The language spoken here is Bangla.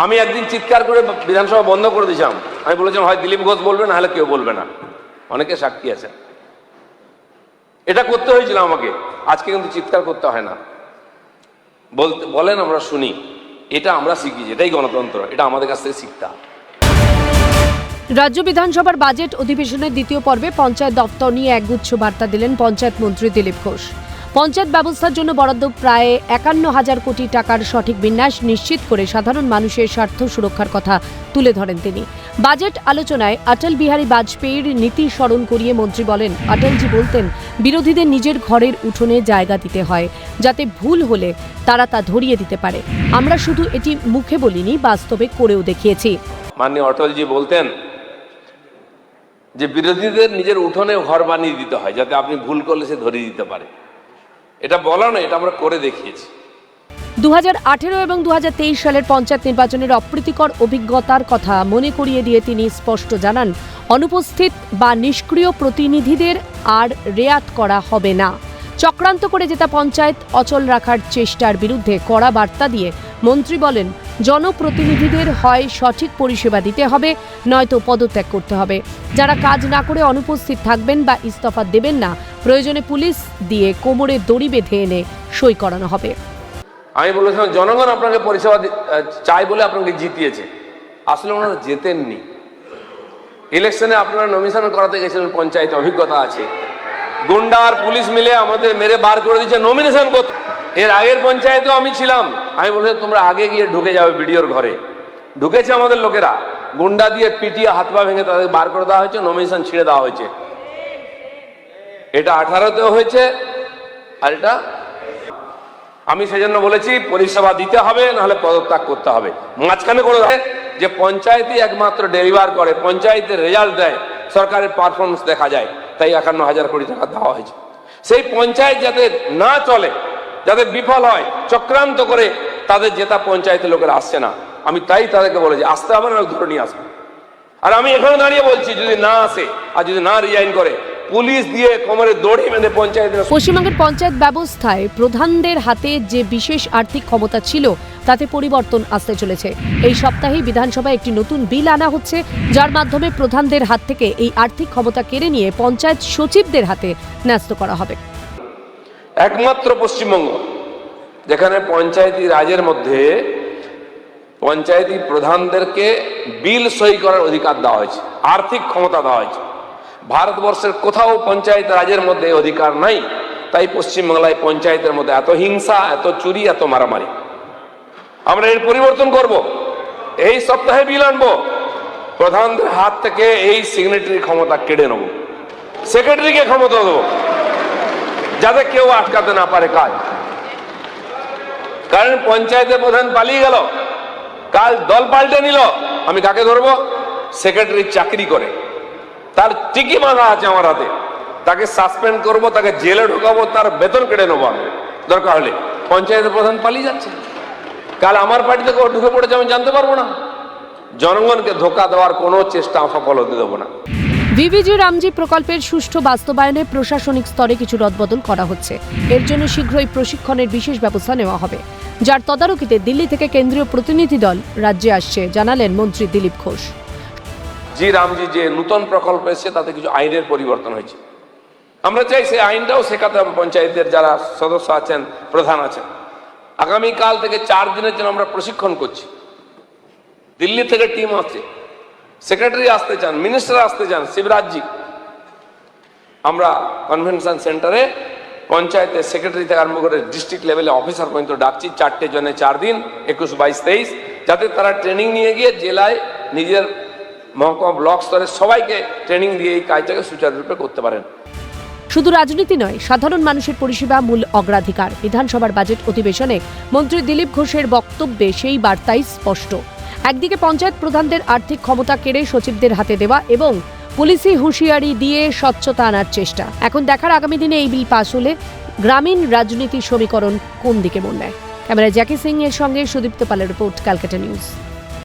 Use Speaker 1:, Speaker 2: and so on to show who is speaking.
Speaker 1: আমি একদিন চিৎকার করে বিধানসভা বন্ধ করে দিয়েছিলাম। আমি বলেছিলাম হয় দিলীপ ঘোষ বলবে না হলে কেউ বলবে না, অনেকে সাক্ষী আছে। এটা করতে হয়েছিল আমাকে, আজকে কিন্তু চিৎকার করতে হয় না। বলেন আমরা শুনি, এটা আমরা শিখি, এটাই গণতন্ত্র, এটা আমাদের কাছ থেকে শিখতে হবে।
Speaker 2: রাজ্য বিধানসভার বাজেট অধিবেশনের দ্বিতীয় পর্বে পঞ্চায়েত দপ্তর নিয়ে একগুচ্ছ বার্তা দিলেন পঞ্চায়েত মন্ত্রী দিলীপ ঘোষ। পঞ্চায়েত ব্যবস্থার জন্য বরাদ্দ প্রায় 51,000 কোটি টাকার সঠিক বিন্যাস নিশ্চিত করে সাধারণ মানুষের স্বার্থ সুরক্ষার কথা তুলে ধরেন তিনি। বাজেট আলোচনায় অটল বিহারী বাজপেয়ীর নীতি স্মরণ করিয়ে মন্ত্রী বলেন, অটলজি বলতেন বিরোধীদের নিজের ঘরের উঠোনে জায়গা দিতে হয়, যাতে ভুল হলে তারা তা ধরিয়ে দিতে পারে। আমরা শুধু এটি মুখে বলিনি, বাস্তবে করেও দেখিয়েছি।
Speaker 1: মাননীয় অটলজি বলতেন যে বিরোধীদের নিজের উঠোনে ঘর বানিয়ে দিতে হয়, যাতে আপনি ভুল করলে সে ধরিয়ে দিতে পারে। এটা বলা নয়, এটা আমরা করে দেখিয়েছি।
Speaker 2: 2018 এবং 2023 সালের পঞ্চায়েত নির্বাচনের অপ্রীতিকর অভিজ্ঞতার কথা মনে করিয়ে দিয়ে তিনি স্পষ্ট জানান, অনুপস্থিত বা নিষ্ক্রিয় প্রতিনিধিদের আর রেয়াত করা হবে না। চক্রান্ত করে জেতা পঞ্চায়েত অচল রাখার চেষ্টার বিরুদ্ধে কড়া বার্তা দিয়ে মন্ত্রী বলেন, জনপ্রতিনিধিদের হয় সঠিক পরিষেবা দিতে হবে, নয়তো পদত্যাগ করতে হবে। যারা কাজ না করে অনুপস্থিত থাকবেন বা ইস্তফা দেবেন না, প্রয়োজনে পুলিশ দিয়ে কোমরে দড়ি বেঁধে এনে সই করানো হবে।
Speaker 1: আমি বলেছিলাম জনগণ আপনাকে পরিষেবা চাই বলে আপনাকে জিতিয়েছে, আসলে ওনারা জেতেননি। ইলেকশনে আপনারা নমিনেশন করাতে গেছিলেন, পঞ্চায়েতে অভিজ্ঞতা আছে, গুন্ডা আর পুলিশ মিলে আমাদের মেরে বার করে দিচ্ছে নমিনেশন করতে। এর আগের পঞ্চায়েতেও আমি ছিলাম, আমি বলেছিলাম তোমরা আগে গিয়ে ঢুকে যাবে বিডিওর ঘরে। ঢুকেছে আমাদের লোকেরা, গুন্ডা দিয়ে পিটিয়ে হাত পা ভেঙে তাদের বার করে দেওয়া হয়েছে, নমিনেশন ছিঁড়ে দেওয়া হয়েছে। এটা 18তেও হয়েছে, আর এটা আমি সেজন্য বলেছি পরিষেবা দিতে হবে, নাহলে পদত্যাগ করতে হবে। মাঝখানে করে যে পঞ্চায়েতই একমাত্র ডেলিভার করে, পঞ্চায়েতের রেজাল্ট দেয়, সরকারের পারফরমেন্স দেখা যায়, তাই 51,000 কোটি টাকা দেওয়া হয়েছে। সেই পঞ্চায়েত যাতে না চলে, যাতে বিফল হয়, চক্রান্ত করে তাদের জেতা পঞ্চায়েতের লোকেরা আসছে না, আমি তাই তাদেরকে বলেছি আসতে হবে না, ধরে নিয়ে আসবে। আর আমি এখানে দাঁড়িয়ে বলছি যদি না আসে আর যদি না রিজাইন করে, পুলিশ দিয়ে কোমরে দড়ি বেঁধে পঞ্চায়েত।
Speaker 2: পশ্চিমবঙ্গের পঞ্চায়েত ব্যবস্থায় প্রধানদের হাতে যে বিশেষ আর্থিক ক্ষমতা ছিল, তাতে পরিবর্তন আসতে চলেছে। এই সপ্তাহেই বিধানসভায় একটি নতুন বিল আনা হচ্ছে, যার মাধ্যমে প্রধানদের হাত থেকে এই আর্থিক ক্ষমতা কেড়ে নিয়ে পঞ্চায়েত সচিবদের হাতে ন্যস্ত করা হবে।
Speaker 1: একমাত্র পশ্চিমবঙ্গ যেখানে পঞ্চায়েতি রাজের মধ্যে পঞ্চায়েতি প্রধানদেরকে বিল সই করার অধিকার দেওয়া হয়েছে, আর্থিক ক্ষমতা দেওয়া হয়েছে। ভারতবর্ষের কোথাও পঞ্চায়েত রাজের মধ্যে অধিকার নাই, তাই পশ্চিমবাংলায় পঞ্চায়েতের মধ্যে এত হিংসা, এত চুরি, এত মারামারি। আমরা এর পরিবর্তন করব, এই সপ্তাহে বিল আনবো, প্রধানদের হাত থেকে এই সিগনেটারি ক্ষমতা কেড়ে নেব, সেক্রেটারিকে ক্ষমতা দেবো, যাতে কেউ আটকাতে না পারে কাজ। কারণ পঞ্চায়েতের প্রধান পালিয়ে গেল, কাল দল পাল্টে নিল, আমি কাকে ধরবো? সেক্রেটারি চাকরি করে, তার টিকি বাঁধা আছে আমার হাতে, তাকে সাসপেন্ড করব, তাকে জেলে ঢোকাবো, তার বেতন কেটে নেবো আমি দরকার হলে। পঞ্চায়েতের প্রধান পালিয়ে যাচ্ছে, কাল আমার পার্টিতে ঢুকে পড়েছে, আমি জানতে পারবো না। জনগণকে ধোকা দেওয়ার কোনো চেষ্টা সফল হতে দেবো না।
Speaker 2: ভিভিজি রামজি প্রকল্পের সুষ্ঠু বাস্তবায়নে প্রশাসনিক স্তরে কিছু রদবদল করা হচ্ছে। এর জন্য শীঘ্রই প্রশিক্ষণের বিশেষ ব্যবস্থা নেওয়া হবে, যার তদারকিতে দিল্লি থেকে কেন্দ্রীয় প্রতিনিধি দল রাজ্যে আসছে, জানালেন মন্ত্রী দিলীপ ঘোষ।
Speaker 1: জি রামজি যে নতুন প্রকল্প এসেছে, তাতে কিছু আইনের পরিবর্তন হয়েছে। আমরা চাই সেই আইনটাও শেখাতে হবে পঞ্চায়েতের যারা সদস্য আছেন, প্রধান আছেন। আগামীকাল থেকে 4 দিনের জন্য আমরা প্রশিক্ষণ করছি। দিল্লি থেকে টিম আসছে, সেক্রেটারি আসতে চান, মিনিস্টার আসতে চান, শিবরাজজি। আমরা কনভেনশন সেন্টারে পঞ্চায়েতের সেক্রেটারি থেকে আরম্ভ করে ডিস্ট্রিক্ট লেভেলে অফিসার পর্যন্ত ডাকছি, 4টে জনে 4 দিন, 21, 22, 23, যাতে তারা ট্রেনিং নিয়ে গিয়ে জেলায় নিজের মহকুমা ব্লক স্তরে সবাইকে ট্রেনিং দিয়ে এই কাজটাকে সুচারুরূপে করতে পারেন।
Speaker 2: শুধু রাজনীতি নয়, সাধারণ মানুষের পরিষেবা মূল অগ্রাধিকার। বিধানসভার বাজেট অধিবেশনে মন্ত্রী দিলীপ ঘোষের বক্তব্যে সেই বার্তাই স্পষ্ট। একদিকে পঞ্চায়েত প্রধানদের আর্থিক ক্ষমতা কেড়ে সচিবদের হাতে দেওয়া এবং পুলিশি হুঁশিয়ারি দিয়ে স্বচ্ছতা আনার চেষ্টা। এখন দেখার আগামী দিনে এই বিল পাশ হলে গ্রামীণ রাজনীতির সমীকরণ কোন দিকে মোড় নেয়। ক্যামেরায় জ্যাকি সিং এর সঙ্গে সুদীপ্ত পালের রিপোর্ট, ক্যালকাটা নিউজ।